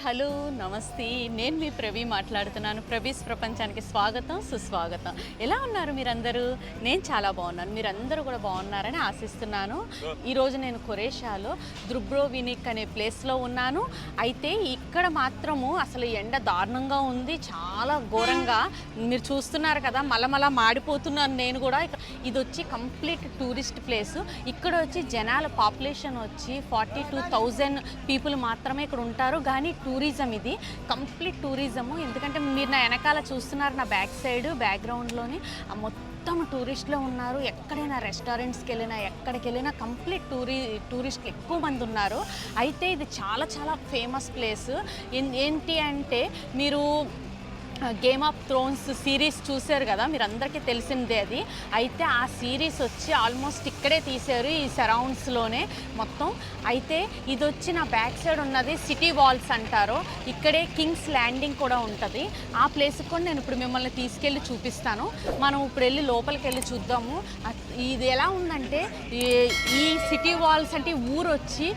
Hello నమస్తే, నేను మీ ప్రవీ మాట్లాడుతున్నాను. ప్రవీస్ ప్రపంచానికి స్వాగతం, సుస్వాగతం. ఎలా ఉన్నారు మీరందరూ? నేను చాలా బాగున్నాను. మీరందరూ కూడా బాగున్నారని ఆశిస్తున్నాను. ఈరోజు నేను క్రొయేషియాలో దుబ్రోవ్నిక్ అనే ప్లేస్లో ఉన్నాను. అయితే ఇక్కడ మాత్రము అసలు ఎండ దారుణంగా ఉంది, చాలా ఘోరంగా. మీరు చూస్తున్నారు కదా, మలమల మాడిపోతున్నాను నేను కూడా. ఇది వచ్చి కంప్లీట్ టూరిస్ట్ ప్లేస్. ఇక్కడ వచ్చి జనాల పాపులేషన్ వచ్చి 42,000 పీపుల్ మాత్రమే ఇక్కడ ఉంటారు. కానీ టూరిజం, ఇది కంప్లీట్ టూరిజము. ఎందుకంటే మీరు నా వెనకాల చూస్తున్నారు, నా బ్యాక్గ్రౌండ్లోని మొత్తం టూరిస్టులు ఉన్నారు. ఎక్కడైనా రెస్టారెంట్స్కి వెళ్ళినా, ఎక్కడికి వెళ్ళినా కంప్లీట్ టూరిస్టులు ఎక్కువ మంది ఉన్నారు. అయితే ఇది చాలా చాలా ఫేమస్ ప్లేస్. ఏంటి అంటే, మీరు గేమ్ ఆఫ్ థ్రోన్స్ సిరీస్ చూశారు కదా, మీరు అందరికీ తెలిసిందే అది. అయితే ఆ సిరీస్ వచ్చి ఆల్మోస్ట్ ఇక్కడే తీశారు, ఈ సరౌండ్స్లోనే మొత్తం. అయితే ఇది వచ్చి నా బ్యాక్ సైడ్ ఉన్నది సిటీ వాల్స్ అంటారు. ఇక్కడే కింగ్స్ ల్యాండింగ్ కూడా ఉంటుంది. ఆ ప్లేస్కి కూడా నేను ఇప్పుడు మిమ్మల్ని తీసుకెళ్ళి చూపిస్తాను. మనం ఇప్పుడు వెళ్ళి లోపలికి వెళ్ళి చూద్దాము. ఇది ఎలా ఉందంటే, ఈ సిటీ వాల్స్ అంటే ఊరు వచ్చి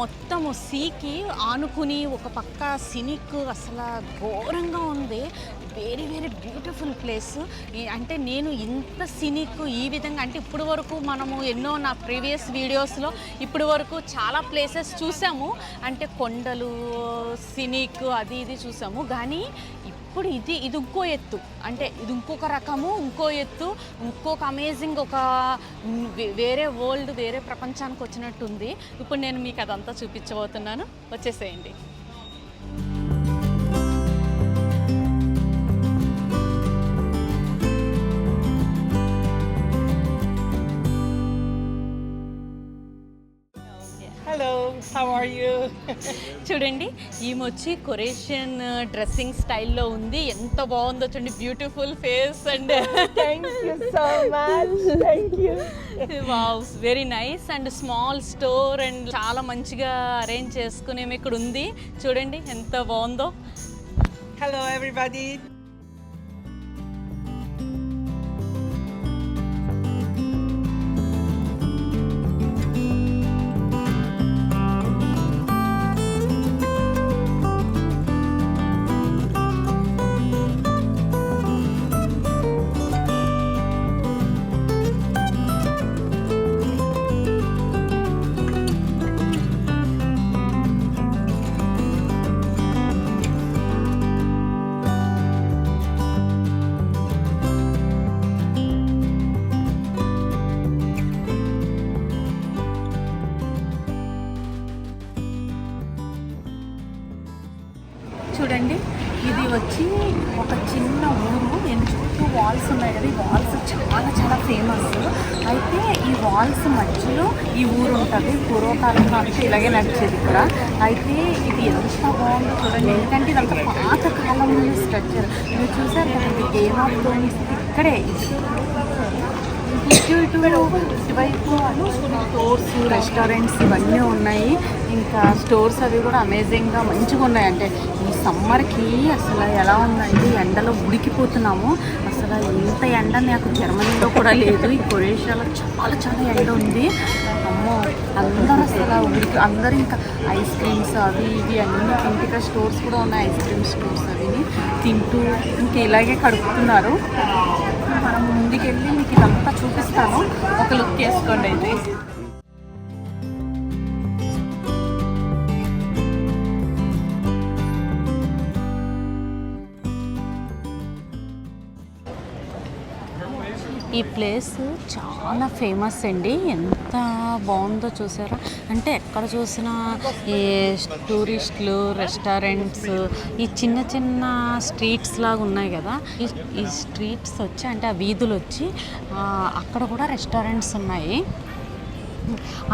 మొత్తము సీకి ఆనుకుని ఒక పక్క సినిక్, అసలు ఘోరంగా ఉంది. Very very beautiful place. అంటే నేను ఇంత సినిక్ ఈ విధంగా అంటే ఇప్పుడు వరకు మనము ఎన్నో నా ప్రీవియస్ వీడియోస్లో ఇప్పుడు వరకు చాలా ప్లేసెస్ చూసాము. అంటే కొండలు, సినిక్ అది ఇది చూసాము. కానీ ఇప్పుడు ఇది ఇంకో ఎత్తు. అంటే ఇది ఇంకొక రకము, ఇంకో ఎత్తు, ఇంకొక అమేజింగ్, ఒక వేరే వరల్డ్, వేరే ప్రపంచానికి వచ్చినట్టుంది. ఇప్పుడు నేను మీకు అదంతా చూపించబోతున్నాను. వచ్చేసేయండి. How are you? చూడండి, ఈమె వచ్చి కొరేషియన్ డ్రెస్సింగ్ స్టైల్లో ఉంది. ఎంత బాగుందో చూడండి, beautiful face. And Thank you so much. Thank you. Wow, very nice. And small store and చాలా మంచిగా అరేంజ్ చేసుకుని ఇక్కడ ఉంది. చూడండి ఎంత బాగుందో. Hello everybody. చూడండి, ఇది వచ్చి ఒక చిన్న ఊరు. చుట్టూ వాల్స్ ఉన్నాయి కదా, ఈ వాల్స్ చాలా చాలా ఫేమస్. అయితే ఈ వాల్స్ మధ్యలో ఈ ఊరు ఉంటుంది. పూర్వకాలంలో అంతా ఇలాగే నడిచేది ఇక్కడ. అయితే ఇది ఎంత బాగుందో చూడండి, ఎందుకంటే ఇదంతా పాతకాలంలో స్ట్రక్చర్. మీరు చూసారు కదా, ఇది గేమ్ ఆఫ్ థ్రోన్స్ ఇక్కడే. ఇటువైపు స్టోర్స్, రెస్టారెంట్స్ ఇవన్నీ ఉన్నాయి. ఇంకా స్టోర్స్ అవి కూడా అమేజింగ్గా మంచిగా ఉన్నాయి. అంటే ఈ సమ్మర్కి అసలు ఎలా ఉందంటే, ఎండలో ఉడికిపోతున్నాము. అసలు ఇంత ఎండ నాకు జర్మనీలో కూడా లేదు. ఈ కొరేషియాలో చాలా చాలా ఎండ ఉంది. అమ్మో, అందరూ అసలు అందరూ ఇంకా ఐస్ క్రీమ్స్ అవి ఇవి అన్నీ ఇంటికా స్టోర్స్ కూడా ఉన్నాయి. ఐస్ క్రీమ్ స్టోర్స్ అవి తింటూ ఇంక ఇలాగే కడుపుతున్నారు. మనం ముందుకెళ్ళి మీకు ఇదంతా చూపిస్తాను, ఒక లుక్ వేసుకోండి. అయితే ఈ ప్లేస్ చాలా ఫేమస్ అండి. ఎంత బాగుందో చూసారా. అంటే ఎక్కడ చూసినా ఈ టూరిస్టులు, రెస్టారెంట్స్, ఈ చిన్న చిన్న స్ట్రీట్స్ లాగా ఉన్నాయి కదా, ఈ స్ట్రీట్స్ వచ్చి అంటే ఆ వీధులు వచ్చి అక్కడ కూడా రెస్టారెంట్స్ ఉన్నాయి.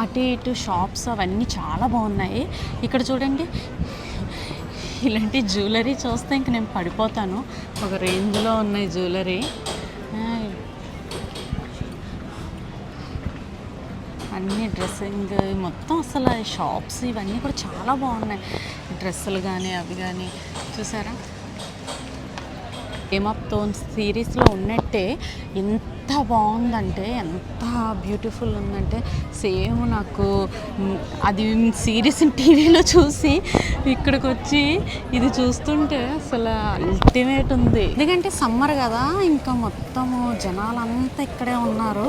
అటు ఇటు షాప్స్ అవన్నీ చాలా బాగున్నాయి. ఇక్కడ చూడండి, ఇలాంటి జ్యువెలరీ చూస్తే ఇంక నేను పడిపోతాను. ఒక రేంజ్లో ఉన్నాయి జ్యువెలరీ. అన్నీ డ్రెస్సింగ్ మొత్తం, అసలు షాప్స్ ఇవన్నీ కూడా చాలా బాగున్నాయి. డ్రెస్సులు కానీ అవి కానీ చూసారా. గేమ్ ఆఫ్ థ్రోన్స్ సిరీస్లో ఉన్నట్టే ఎంత బాగుందంటే, ఎంత బ్యూటిఫుల్ ఉందంటే, సేమ్ నాకు అది సిరీస్ టీవీలో చూసి ఇక్కడికి వచ్చి ఇది చూస్తుంటే అసలు అల్టిమేట్ ఉంది. ఎందుకంటే సమ్మర్ కదా, ఇంకా మొత్తము జనాలంతా ఇక్కడే ఉన్నారు.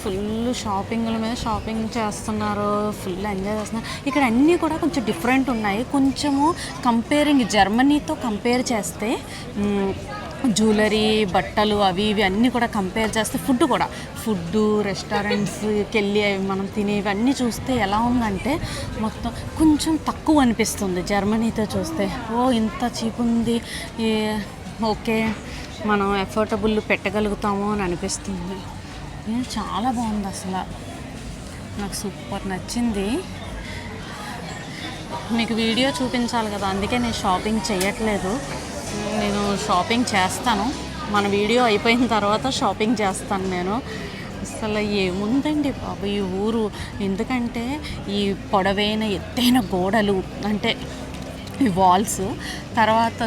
ఫుల్ షాపింగ్ల మీద షాపింగ్ చేస్తున్నారు, ఫుల్ ఎంజాయ్ చేస్తున్నారు. ఇక్కడ అన్నీ కూడా కొంచెం డిఫరెంట్ ఉన్నాయి. కొంచెము కంపేరింగ్ జర్మనీతో కంపేర్ చేస్తే జ్యువెలరీ, బట్టలు అవి ఇవి అన్నీ కూడా కంపేర్ చేస్తే ఫుడ్ రెస్టారెంట్స్కి వెళ్ళి మనం తినేవి అన్నీ చూస్తే ఎలా ఉందంటే మొత్తం కొంచెం తక్కువ అనిపిస్తుంది జర్మనీతో చూస్తే. ఇంత చీప్ ఉంది, ఓకే మనం ఎఫోర్డబుల్ పెట్టగలుగుతాము అని అనిపిస్తుంది. చాలా బాగుంది అసలు, నాకు సూపర్ నచ్చింది. మీకు వీడియో చూపించాలి కదా, అందుకే నేను షాపింగ్ చేయట్లేదు. నేను షాపింగ్ చేస్తాను, మన వీడియో అయిపోయిన తర్వాత షాపింగ్ చేస్తాను నేను. అసలు ఏముందండి బాబు ఈ ఊరు, ఎందుకంటే ఈ పొడవైన ఎత్తైన గోడలు అంటే ఈ వాల్స్, తర్వాత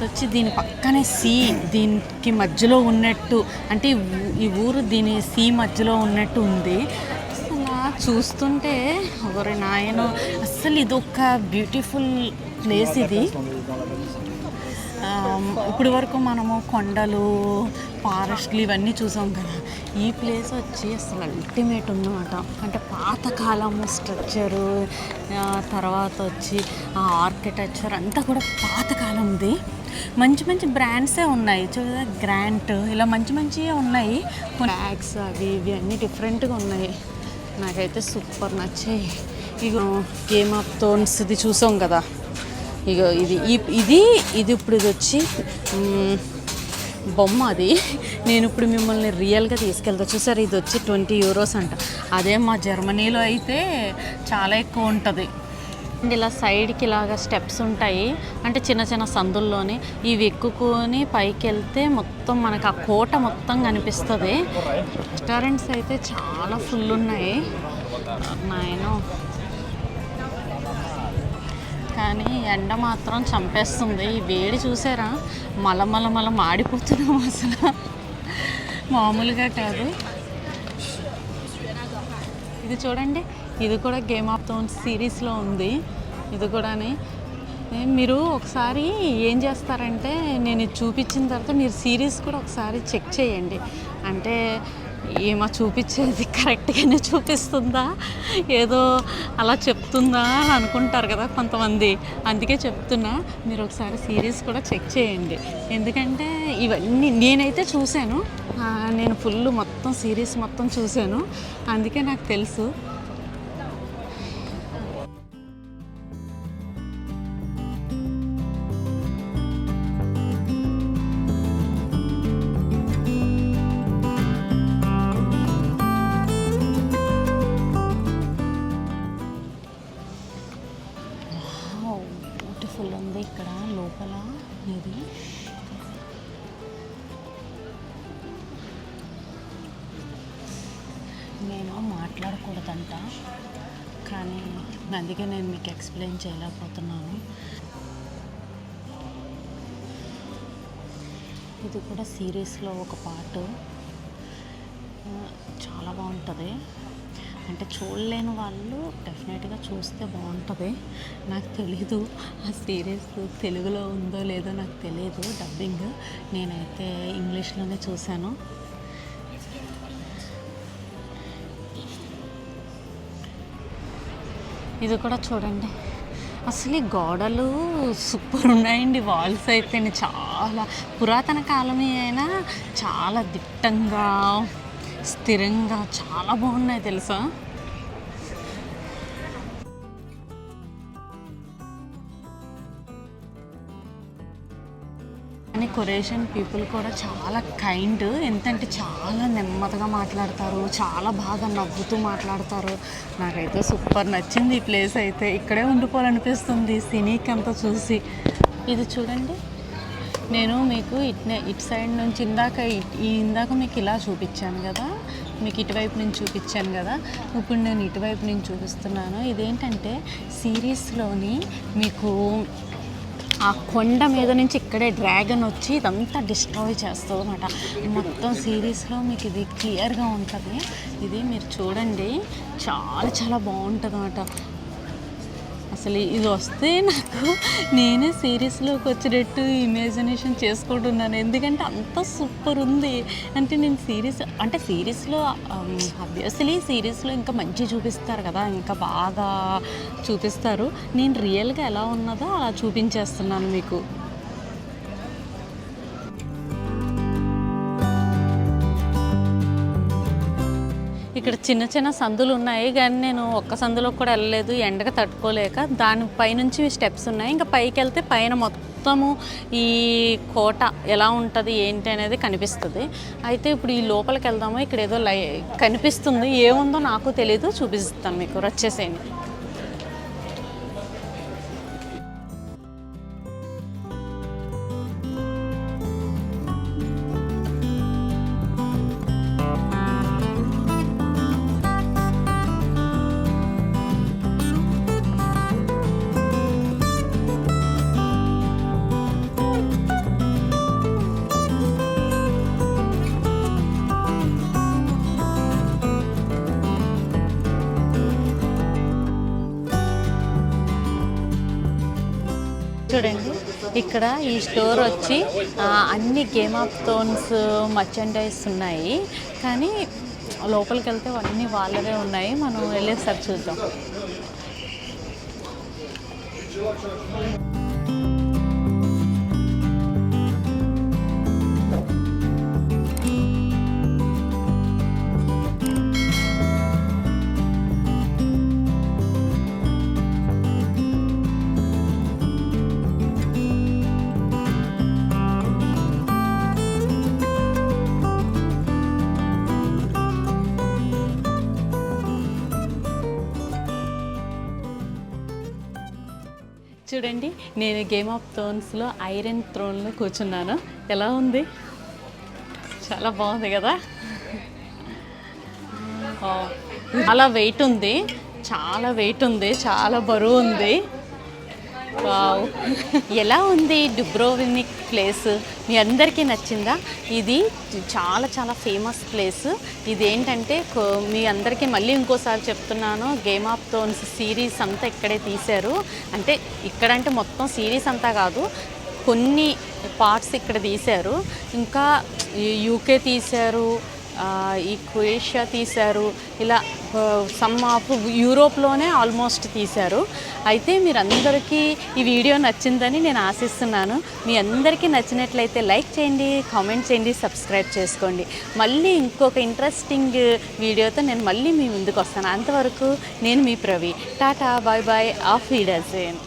వచ్చి దీని పక్కనే సీ, దీనికి మధ్యలో ఉన్నట్టు అంటే ఈ ఊరు దీని సీ మధ్యలో ఉన్నట్టు ఉంది. అసలు చూస్తుంటే ఒకరి నాయన, అసలు ఇదొక బ్యూటిఫుల్ ప్లేస్ ఇది. ఇప్పటి వరకు మనము కొండలు, ఫారెస్ట్లు ఇవన్నీ చూసాం కదా, ఈ ప్లేస్ వచ్చి అసలు అల్టిమేట్ ఉందన్నమాట. అంటే పాతకాలము స్ట్రక్చరు, తర్వాత వచ్చి ఆ ఆర్కిటెక్చర్ అంతా కూడా పాతకాలంది. మంచి మంచి బ్రాండ్సే ఉన్నాయి చూడ, గ్రాంట్ ఇలా మంచివే ఉన్నాయి. బ్యాగ్స్ అవి ఇవి అన్నీ డిఫరెంట్గా ఉన్నాయి. నాకైతే సూపర్ నచ్చాయి. ఇక గేమ్ ఆఫ్ థ్రోన్స్ ఇది చూసాం కదా, ఇక ఇది ఇప్పుడు ఇది వచ్చి బొమ్మ. అది నేను ఇప్పుడు మిమ్మల్ని రియల్గా తీసుకెళ్తా చూసారు. ఇది వచ్చి 20 euros అంట. అదే మా జర్మనీలో అయితే చాలా ఎక్కువ ఉంటుంది. అండ్ ఇలా సైడ్కి ఇలాగా స్టెప్స్ ఉంటాయి, అంటే చిన్న చిన్న సందుల్లోనే ఇవి ఎక్కుకొని పైకి వెళ్తే మొత్తం మనకు ఆ కోట మొత్తం కనిపిస్తుంది. రెస్టారెంట్స్ అయితే చాలా ఫుల్ ఉన్నాయి నాయనో, కానీ ఎండ మాత్రం చంపేస్తుంది. ఈ వేడి చూసారా, మల మాడిపోతున్నాం అసలు, మామూలుగా కాదు. ఇది చూడండి, ఇది కూడా గేమ్ ఆఫ్ థ్రోన్స్ సిరీస్లో ఉంది. ఇది కూడాని మీరు ఒకసారి ఏం చేస్తారంటే, నేను ఇది చూపించిన తర్వాత మీరు సిరీస్ కూడా ఒకసారి చెక్ చేయండి. అంటే ఏమో చూపించేది కరెక్ట్గానే చూపిస్తుందా, ఏదో అలా చెప్తుందా అని అనుకుంటారు కదా కొంతమంది, అందుకే చెప్తున్నా. మీరు ఒకసారి సిరీస్ కూడా చెక్ చేయండి. ఎందుకంటే ఇవన్నీ నేనైతే చూశాను, నేను ఫుల్ మొత్తం సిరీస్ మొత్తం చూశాను, అందుకే నాకు తెలుసు. బ్యూటిఫుల్ ఉంది ఇక్కడ లోపల. ఇది నేను మాట్లాడకూడదంట, కానీ అందుకే నేను మీకు ఎక్స్ప్లెయిన్ చేయలేకపోతున్నాను. ఇది కూడా సిరీస్లో ఒక పార్ట్, చాలా బాగుంటుంది. అంటే చూడలేని వాళ్ళు డెఫినెట్గా చూస్తే బాగుంటుంది. నాకు తెలీదు ఆ సిరీస్ తెలుగులో ఉందో లేదో నాకు తెలియదు డబ్బింగ్, నేనైతే ఇంగ్లీష్లోనే చూశాను. ఇది కూడా చూడండి, అసలు ఈ గోడలు సూపర్ ఉన్నాయండి. వాల్స్ అయితే చాలా పురాతన కాలమే అయినా చాలా దిట్టంగా స్థిరంగా చాలా బాగున్నాయి తెలుసా. కానీ కొరేషియన్ పీపుల్ కూడా చాలా కైండ్, ఎంతంటే చాలా నెమ్మదిగా మాట్లాడతారు, చాలా బాగా నవ్వుతూ మాట్లాడతారు. నాకైతే సూపర్ నచ్చింది ఈ ప్లేస్ అయితే, ఇక్కడే ఉండిపోవాలనిపిస్తుంది సినీక్ అంతా చూసి. ఇది చూడండి, నేను మీకు ఇటు సైడ్ నుంచి ఇందాక మీకు ఇలా చూపించాను కదా, మీకు ఇటువైపు నుంచి చూపించాను కదా, ఇప్పుడు నేను ఇటువైపు నుంచి చూపిస్తున్నాను. ఇదేంటంటే సిరీస్లోని మీకు ఆ కొండ మీద నుంచి ఇక్కడే డ్రాగన్ వచ్చి ఇదంతా డిస్ట్రాయ్ చేస్తుంది అనమాట. మొత్తం సిరీస్లో మీకు ఇది క్లియర్గా ఉంటుంది. ఇది మీరు చూడండి, చాలా చాలా బాగుంటుంది అనమాట. అసలు ఇది వస్తే నాకు నేనే సిరీస్లోకి వచ్చినట్టు ఇమాజినేషన్ చేసుకుంటున్నాను, ఎందుకంటే అంత సూపర్ ఉంది. అంటే నేను సిరీస్లో ఆబ్వియస్లీ సిరీస్లో ఇంకా మంచి చూపిస్తారు కదా, ఇంకా బాగా చూపిస్తారు. నేను రియల్గా ఎలా ఉన్నదో అలా చూపించేస్తున్నాను మీకు. ఇక్కడ చిన్న చిన్న సందులు ఉన్నాయి, కానీ నేను ఒక్క సందులో కూడా వెళ్ళలేదు, ఎండగా తట్టుకోలేక. దానిపైనుంచి స్టెప్స్ ఉన్నాయి, ఇంకా పైకి వెళ్తే పైన మొత్తము ఈ కోట ఎలా ఉంటుంది ఏంటి అనేది కనిపిస్తుంది. అయితే ఇప్పుడు ఈ లోపలికి వెళ్దాము. ఇక్కడ ఏదో కనిపిస్తుంది, ఏముందో నాకు తెలీదు, చూపిస్తాను మీకు. వచ్చేసేయండి. చూడండి, ఇక్కడ ఈ స్టోర్ వచ్చి అన్ని గేమ్ ఆఫ్ థ్రోన్స్ మర్చెండైజ్ ఉన్నాయి, కానీ లోపలికి వెళ్తే అన్నీ వాళ్ళవే ఉన్నాయి. మనం వెళ్ళేసరికి చూద్దాం. చూడండి, నేను గేమ్ ఆఫ్ థ్రోన్స్లో ఐరన్ థ్రోన్లో కూర్చున్నాను. ఎలా ఉంది? చాలా బాగుంది కదా. చాలా వెయిట్ ఉంది, చాలా బరువు ఉంది. వావ్, ఎలా ఉంది డుబ్రోవ్నిక్ ప్లేస్? మీ అందరికీ నచ్చిందా? ఇది చాలా చాలా ఫేమస్ ప్లేస్. ఇదేంటంటే మీ అందరికీ మళ్ళీ ఇంకోసారి చెప్తున్నాను, గేమ్ ఆఫ్ థ్రోన్స్ సిరీస్ అంతా ఇక్కడే తీశారు. అంటే ఇక్కడంటే మొత్తం సిరీస్ అంతా కాదు, కొన్ని పార్ట్స్ ఇక్కడ తీశారు. ఇంకా యూకే తీశారు, ఈ క్రొయేషియా తీశారు, ఇలా సమ్ ఆఫ్ యూరోప్లోనే ఆల్మోస్ట్ తీశారు. అయితే మీరందరికీ ఈ వీడియో నచ్చిందని నేను ఆశిస్తున్నాను. మీ అందరికీ నచ్చినట్లయితే లైక్ చేయండి, కామెంట్ చేయండి, సబ్స్క్రైబ్ చేసుకోండి. మళ్ళీ ఇంకొక ఇంట్రెస్టింగ్ వీడియోతో నేను మళ్ళీ మీ ముందుకు వస్తాను. అంతవరకు నేను మీ ప్రవి. టాటా, బాయ్ బాయ్, ఆఫ్ వీడర్సేన్.